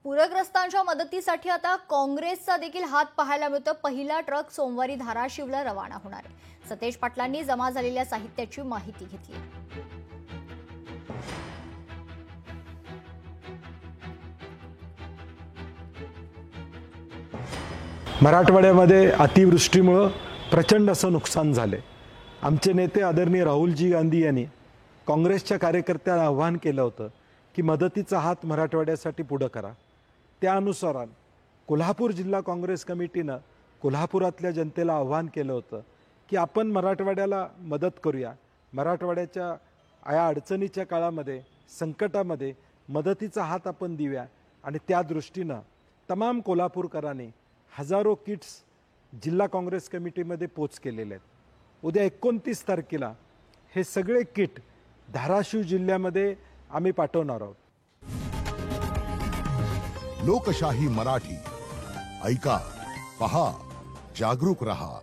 पूरग्रस्तांच्या मदतीसाठी आता काँग्रेसचा देखील हात पाहायला मिळतो। पहिला ट्रक सोमवारी धाराशिवला रवाना होणार आहे। सतेज पाटलांनी जमा झालेल्या साहित्याची माहिती घेतली। मराठवाड्यामध्ये अतिवृष्टीमुळे प्रचंड असं नुकसान झाले। आमचे नेते आदरणीय राहुलजी गांधी यांनी काँग्रेसच्या कार्यकर्त्यांना आवाहन केलं होतं की मदतीचा हात मराठवाड्यासाठी पुढे करा। त्यानुसार कोल्हापूर जिल्हा काँग्रेस कमिटीनं कोल्हापुरातल्या जनतेला आवाहन केलं होतं की आपण मराठवाड्याला मदत करूया। मराठवाड्याच्या या अडचणीच्या काळामध्ये संकटामध्ये मदतीचा हात आपण देऊया आणि त्या दृष्टीनं तमाम कोल्हापूरकरांनी हजारो किट्स जिल्हा काँग्रेस कमिटीमध्ये पोच केलेले आहेत। उद्या 29 तारखेला हे सगळे किट धाराशिव जिल्ह्यामध्ये आम्ही पाठवणार आहोत। लोकशाही मराठी ऐका, पहा, जागरूक रहा।